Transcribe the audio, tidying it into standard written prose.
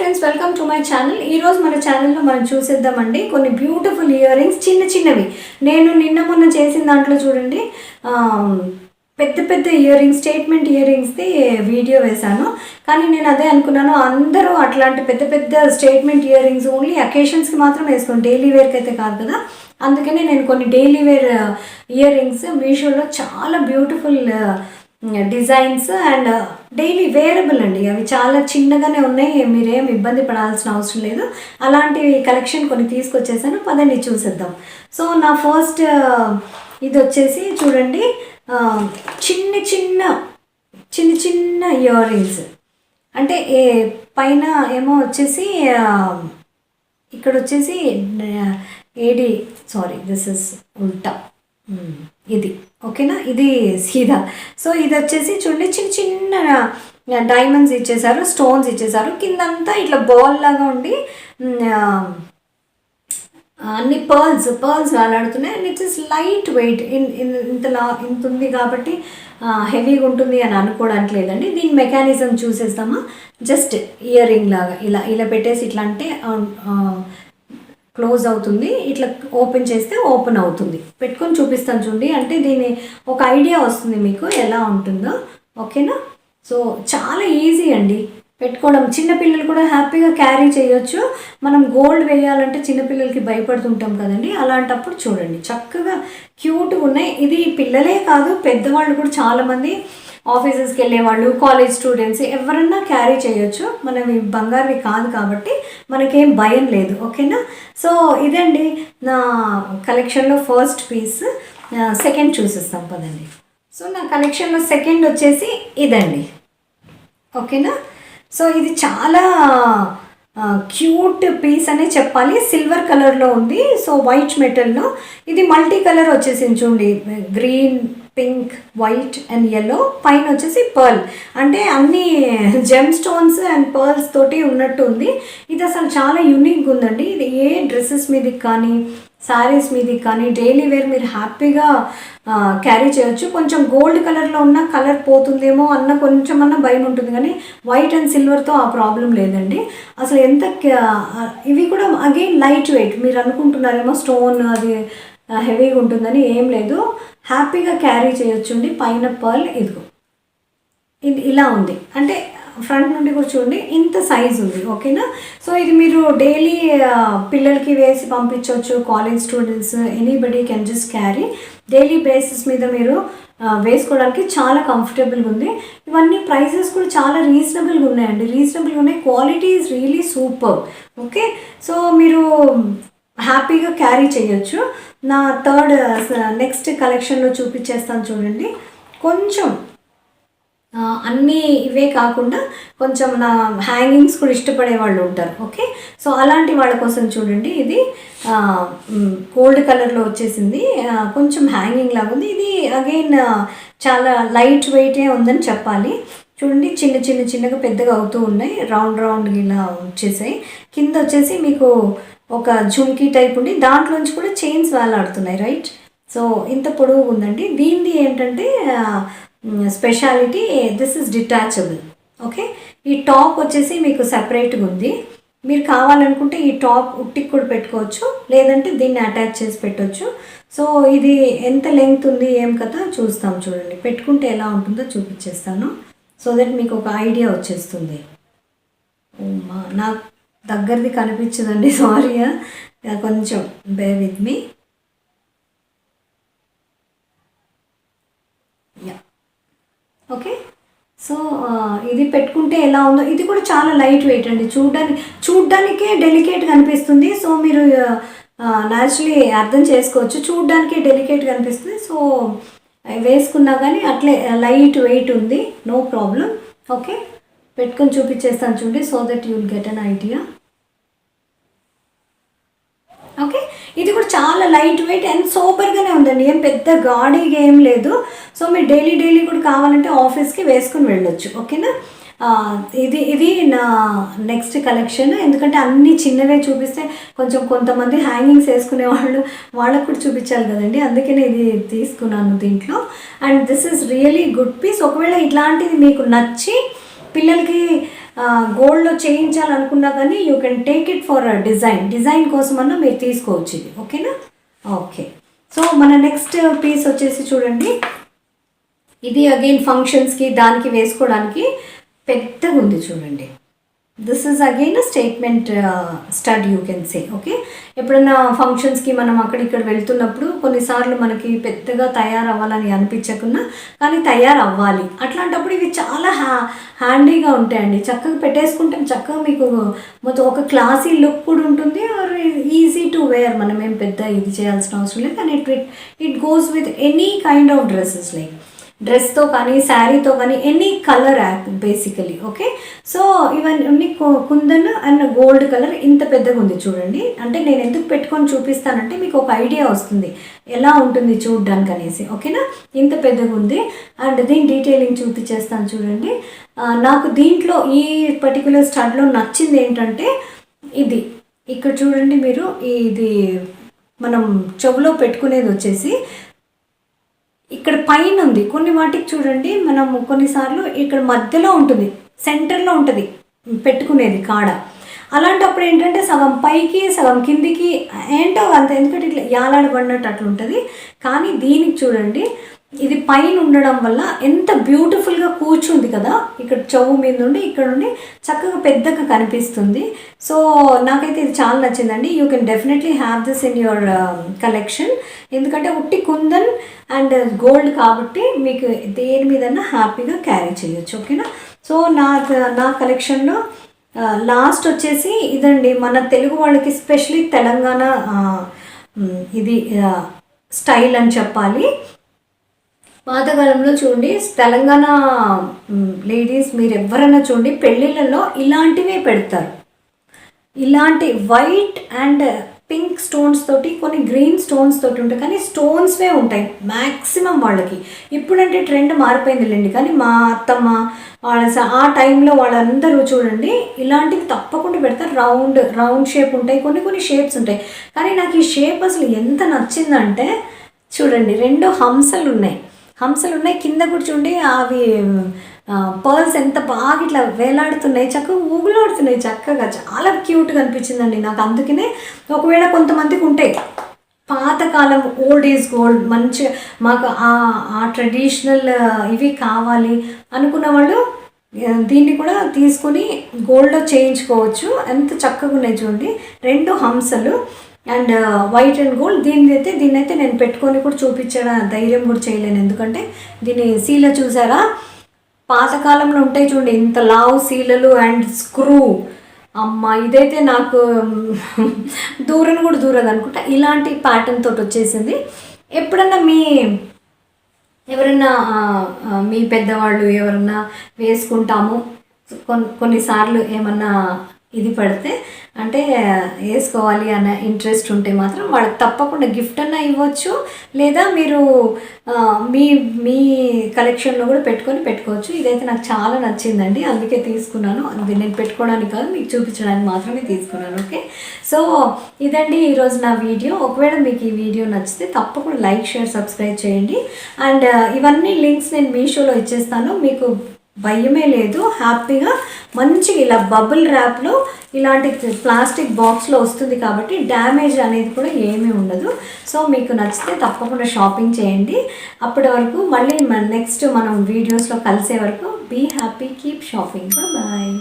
Friends, welcome to my channel. ఈరోజు మన ఛానల్లో మనం చూసేద్దామండి కొన్ని బ్యూటిఫుల్ ఇయర్ రింగ్స్, చిన్న చిన్నవి. నేను నిన్న మొన్న చేసిన దాంట్లో చూడండి పెద్ద పెద్ద ఇయర్ రింగ్స్, స్టేట్మెంట్ ఇయర్ రింగ్స్ది వీడియో వేశాను. కానీ నేను అదే అనుకున్నాను, అందరూ అట్లాంటి పెద్ద పెద్ద స్టేట్మెంట్ ఇయర్ రింగ్స్ ఓన్లీ అకేషన్స్కి మాత్రం వేసుకోండి, డైలీ వేర్కి అయితే కాదు కదా. అందుకనే నేను కొన్ని డైలీ వేర్ ఇయర్ రింగ్స్ మీషోలో చాలా beautiful designs and daily wearable అండి, అవి చాలా చిన్నగానే ఉన్నాయి, మీరేం ఇబ్బంది పడాల్సిన అవసరం లేదు. అలాంటి కలెక్షన్ కొన్ని తీసుకొచ్చేసాను, పదండి చూసేద్దాం. సో నా ఫస్ట్ ఇది వచ్చేసి చూడండి, చిన్న చిన్న చిన్న చిన్న ఇయర్ రింగ్స్. అంటే పైన ఏమో వచ్చేసి ఇక్కడ వచ్చేసి దిస్ ఇస్ ఉల్టా, ఇది ఓకేనా, ఇది సీదా. సో ఇది వచ్చేసి చూడండి, చిన్న చిన్న డైమండ్స్ ఇచ్చేసారు, స్టోన్స్ ఇచ్చేసారు, కిందంతా ఇట్లా బాల్ లాగా ఉండి అన్ని పర్ల్స్ వేలాడుతున్నాయి. And it is light weight, ఇంత ఉంది కాబట్టి హెవీగా ఉంటుంది అని అనుకోవడానికి లేదండి. దీని మెకానిజం చూసేస్తామా, జస్ట్ ఇయర్ రింగ్ లాగా ఇలా పెట్టేసి ఇట్లా అంటే క్లోజ్ అవుతుంది, ఇట్లా ఓపెన్ చేస్తే ఓపెన్ అవుతుంది. పెట్టుకొని చూపిస్తాను చూడండి, అంటే దీని ఒక ఐడియా వస్తుంది మీకు ఎలా ఉంటుందో, ఓకేనా. సో చాలా ఈజీ అండి పెట్టుకోవడం, చిన్నపిల్లలు కూడా హ్యాపీగా క్యారీ చేయొచ్చు. మనం గోల్డ్ వేయాలంటే చిన్నపిల్లలకి భయపడుతుంటాం కదండి, అలాంటప్పుడు చూడండి చక్కగా క్యూట్గా ఉన్నాయి. ఇది పిల్లలే కాదు, పెద్దవాళ్ళు కూడా చాలామంది, ఆఫీసెస్కి వెళ్ళేవాళ్ళు, కాలేజ్ స్టూడెంట్స్ ఎవరన్నా క్యారీ చేయొచ్చు. మనవి బంగారువి కాదు కాబట్టి మనకేం భయం లేదు, ఓకేనా. సో ఇదండి నా కలెక్షన్లో ఫస్ట్ పీస్. సెకండ్ చూసేస్తాం పదండి. సో నా కలెక్షన్లో సెకండ్ వచ్చేసి ఇదండి, ఓకేనా. సో ఇది చాలా క్యూట్ పీస్ అనే చెప్పాలి, సిల్వర్ కలర్లో ఉంది. సో వైట్ మెటల్లో ఇది మల్టీ కలర్ వచ్చేసింది చూడండి, green, pink, white and yellow, పైన వచ్చేసి పర్ల్, అంటే అన్ని జెమ్ స్టోన్స్ అండ్ పర్ల్స్ తోటి ఉన్నట్టు ఉంది. ఇది అసలు చాలా యూనిక్గా ఉందండి. ఇది ఏ డ్రెస్సెస్ మీదకి కానీ, శారీస్ మీదకి కానీ, డైలీ వేర్ మీరు హ్యాపీగా క్యారీ చేయొచ్చు. కొంచెం గోల్డ్ కలర్లో ఉన్న కలర్ పోతుందేమో అన్న కొంచెం అన్న భయం ఉంటుంది, కానీ వైట్ అండ్ సిల్వర్తో ఆ ప్రాబ్లం లేదండి. అసలు ఎంత ఇవి కూడా అగైన్ లైట్ వెయిట్, మీరు అనుకుంటున్నారేమో స్టోన్ అది హెవీగా ఉంటుందని, ఏం లేదు, హ్యాపీగా క్యారీ చేయొచ్చుండి. పైన పర్ల్ ఇదిగో ఇది ఇలా ఉంది, అంటే ఫ్రంట్ నుండి కూడా చూడండి ఇంత సైజ్ ఉంది, ఓకేనా. సో ఇది మీరు డైలీ పిల్లలకి వేసి పంపించవచ్చు, college students, anybody can just carry. Daily basis మీద మీరు వేసుకోవడానికి చాలా కంఫర్టబుల్గా ఉంది. ఇవన్నీ ప్రైసెస్ కూడా చాలా రీజనబుల్గా ఉన్నాయండి, రీజనబుల్గా ఉన్నాయి. Quality is really super, okay. So మీరు హ్యాపీగా క్యారీ చేయొచ్చు. నా థర్డ్ నెక్స్ట్ కలెక్షన్లో చూపించేస్తాను చూడండి. కొంచెం అన్నీ ఇవే కాకుండా కొంచెం నా హ్యాంగింగ్స్ కూడా ఇష్టపడే వాళ్ళు ఉంటారు, ఓకే. సో అలాంటి వాళ్ళ కోసం చూడండి, ఇది గోల్డ్ కలర్లో వచ్చేసింది, కొంచెం హ్యాంగింగ్ లాగా ఉంది. ఇది అగైన్ చాలా లైట్ వెయిటే ఉందని చెప్పాలి. చూడండి చిన్నగా పెద్దగా అవుతూ ఉన్నాయి, రౌండ్ ఇలా వచ్చేసాయి. కింద వచ్చేసి మీకు ఒక జుమ్కీ టైప్ ఉండి దాంట్లోంచి కూడా చైన్స్ వేలాడుతున్నాయి, రైట్. సో ఇంత పొడవు ఉందండి. దీనిది ఏంటంటే speciality, this is detachable, okay. ఈ టాప్ వచ్చేసి మీకు సెపరేట్గా ఉంది, మీరు కావాలనుకుంటే ఈ టాప్ ఉట్టికి కూడా పెట్టుకోవచ్చు, లేదంటే దీన్ని అటాచ్ చేసి పెట్టవచ్చు. సో ఇది ఎంత లెంగ్త్ ఉంది ఏం కదా చూస్తాం చూడండి, పెట్టుకుంటే ఎలా ఉంటుందో చూపించేస్తాను, సో దట్ మీకు ఒక ఐడియా వచ్చేస్తుంది. నా దగ్గరది కనిపించదండి, సారీ, కొంచెం bear with me. Okay. So ఇది పెట్టుకుంటే ఎలా ఉందో, ఇది కూడా చాలా లైట్ వెయిట్ అండి, చూడ్డానికే డెలికేట్గా అనిపిస్తుంది. సో మీరు న్యాచురలీ అర్థం చేసుకోవచ్చు, చూడ్డానికే డెలికేట్గా అనిపిస్తుంది. సో వేసుకున్నా కానీ అట్లే లైట్ వెయిట్ ఉంది, నో ప్రాబ్లం, ఓకే. పెట్టుకొని చూపించేస్తాను చూడండి, so that you will get an idea, okay. ఇది కూడా చాలా లైట్ వెయిట్ అండ్ సూపర్గానే ఉందండి, ఏం పెద్ద గాడీగా ఏం లేదు. సో మీరు డైలీ కూడా కావాలంటే ఆఫీస్కి వేసుకుని వెళ్ళొచ్చు, ఓకేనా. ఇది నా నెక్స్ట్ కలెక్షన్. ఎందుకంటే అన్ని చిన్నవే చూపిస్తే కొంచెం కొంతమంది హ్యాంగింగ్స్ వేసుకునే వాళ్ళకు కూడా చూపించాలి కదండి, అందుకనే ఇది తీసుకున్నాను దీంట్లో. And this is really good piece. ఒకవేళ ఇట్లాంటిది మీకు నచ్చి పిల్లలకి గోల్డ్లో చేయించాలనుకున్నా కానీ you can take it for design కోసమన్నా మీరు తీసుకోవచ్చు ఇది. ఓకేనా? ఓకే. సో మన నెక్స్ట్ పీస్ వచ్చేసి చూడండి, ఇది అగైన్ ఫంక్షన్స్కి దానికి వేసుకోవడానికి పెద్దగా ఉంది చూడండి. This is again a statement stud you can say. Okay, ఎప్పుడైనా ఫంక్షన్స్కి మనం అక్కడిక్కడ వెళ్తున్నప్పుడు కొన్నిసార్లు మనకి పెద్దగా తయారవ్వాలని అనిపించకున్నా కానీ తయారవ్వాలి, అట్లాంటప్పుడు ఇవి చాలా హ్యాండీగా ఉంటాయండి. చక్కగా పెట్టేసుకుంటే చక్కగా మీకు మొత్తం ఒక క్లాసీ లుక్ కూడా ఉంటుంది, ఆర్ ఈజీ టు వేర్. మనం ఏం పెద్ద ఇది చేయాల్సిన అవసరం లేదు. కానీ it goes with any kind of dresses, like డ్రెస్తో కానీ శారీతో కానీ any colour basically. Okay, so ఇవన్నీ కుందన్ అండ్ గోల్డ్ కలర్ ఇంత పెద్దగా ఉంది చూడండి. అంటే నేను ఎందుకు పెట్టుకొని చూపిస్తానంటే మీకు ఒక ఐడియా వస్తుంది ఎలా ఉంటుంది చూడడానికి అనేసి. ఓకేనా? ఇంత పెద్దగా ఉంది. అండ్ దీని డీటెయిలింగ్ చూపించేస్తాను చూడండి. నాకు దీంట్లో ఈ పర్టికులర్ స్టడ్లో నచ్చింది ఏంటంటే ఇది ఇక్కడ చూడండి మీరు, ఇది మనం చెవులో పెట్టుకునేది వచ్చేసి ఇక్కడ పైన ఉంది. కొన్ని వాటికి చూడండి మనం కొన్నిసార్లు ఇక్కడ మధ్యలో ఉంటుంది, సెంటర్లో ఉంటుంది పెట్టుకునేది కాడ. అలాంటప్పుడు ఏంటంటే సగం పైకి సగం కిందికి ఏంటో అంత, ఎందుకంటే ఇట్లా యాలాడబడినట్టు అట్లా ఉంటుంది. కానీ దీనికి చూడండి ఇది పైన ఉండడం వల్ల ఎంత బ్యూటిఫుల్గా కూర్చుంది కదా, ఇక్కడ చెవు మీద నుండి ఇక్కడ నుండి చక్కగా పెద్దగా కనిపిస్తుంది. సో నాకైతే ఇది చాలా నచ్చిందండి. You can definitely have this in your collection. ఎందుకంటే ఉట్టి కుందన్ అండ్ గోల్డ్ కాబట్టి మీకు దేని మీదన్నా హ్యాపీగా క్యారీ చేయొచ్చు. ఓకేనా? సో నా కలెక్షన్లో లాస్ట్ వచ్చేసి ఇదండి, మన తెలుగు వాళ్ళకి స్పెషలీ తెలంగాణ ఇది స్టైల్ అని చెప్పాలి. పాతకాలంలో చూడండి తెలంగాణ లేడీస్ మీరు ఎవరైనా చూడండి పెళ్ళిళ్ళలో ఇలాంటివే పెడతారు. ఇలాంటి వైట్ అండ్ పింక్ స్టోన్స్ తోటి, కొన్ని గ్రీన్ స్టోన్స్ తోటి ఉంటాయి, కానీ స్టోన్స్వే ఉంటాయి మ్యాక్సిమం వాళ్ళకి. ఇప్పుడంటే ట్రెండ్ మారిపోయిందిలేండి, కానీ మా అత్తమ్మ వాళ్ళ ఆ టైంలో వాళ్ళందరూ చూడండి ఇలాంటివి తప్పకుండా పెడతారు. రౌండ్ షేప్ ఉంటాయి, కొన్ని షేప్స్ ఉంటాయి. కానీ నాకు ఈ షేప్ అసలు ఎంత నచ్చిందంటే చూడండి, 2 హంసలు ఉన్నాయి, కింద కూడా చూడండి అవి పర్ల్స్ ఎంత బాగా ఇట్లా వేలాడుతున్నాయి, చక్కగా ఊగులాడుతున్నాయి, చక్కగా చాలా క్యూట్గా అనిపించిందండి నాకు. అందుకనే ఒకవేళ కొంతమందికి ఉంటాయి పాతకాలం ఓల్డ్ ఈజ్ గోల్డ్, మంచిగా మాకు ఆ ట్రెడిషనల్ ఇవి కావాలి అనుకున్న వాళ్ళు దీన్ని కూడా తీసుకొని గోల్డ్లో చేయించుకోవచ్చు. ఎంత చక్కగా ఉన్నాయి చూడండి, 2 హంసలు అండ్ వైట్ అండ్ గోల్డ్. దీన్నైతే నేను పెట్టుకొని కూడా చూపించడం ధైర్యం కూడా చేయలేను, ఎందుకంటే దీని సీల చూసారా, పాతకాలంలో ఉంటాయి చూడండి ఇంత లావు సీలలు అండ్ స్క్రూ. అమ్మ ఇదైతే నాకు దూరం కూడా దూరదు అనుకుంటా, ఇలాంటి ప్యాటర్న్ తోటి వచ్చేసింది. ఎప్పుడన్నా ఎవరన్నా మీ పెద్దవాళ్ళు ఎవరన్నా వేసుకుంటాము, కొన్నిసార్లు ఏమన్నా ఇది పడితే అంటే వేసుకోవాలి అన్న ఇంట్రెస్ట్ ఉంటే మాత్రం వాళ్ళకి తప్పకుండా గిఫ్ట్ అన్నా ఇవ్వచ్చు, లేదా మీరు మీ కలెక్షన్లో కూడా పెట్టుకోవచ్చు. ఇదైతే నాకు చాలా నచ్చిందండి, అందుకే తీసుకున్నాను. అది నేను పెట్టుకోవడానికి కాదు, మీకు చూపించడానికి మాత్రమే తీసుకున్నాను. ఓకే, సో ఇదండి ఈరోజు నా వీడియో. ఒకవేళ మీకు ఈ వీడియో నచ్చితే తప్పకుండా లైక్, షేర్, సబ్స్క్రైబ్ చేయండి. అండ్ ఇవన్నీ లింక్స్ నేను మీషోలో ఇచ్చేస్తాను, మీకు భయమే లేదు. హ్యాపీగా మంచిగా ఇలా బబుల్ ర్యాప్లో ఇలాంటి ప్లాస్టిక్ బాక్స్లో వస్తుంది కాబట్టి డ్యామేజ్ అనేది కూడా ఏమీ ఉండదు. సో మీకు నచ్చితే తప్పకుండా షాపింగ్ చేయండి. అప్పటి వరకు మళ్ళీ నెక్స్ట్ మనం వీడియోస్లో కలిసే వరకు be happy, keep shopping. Bye.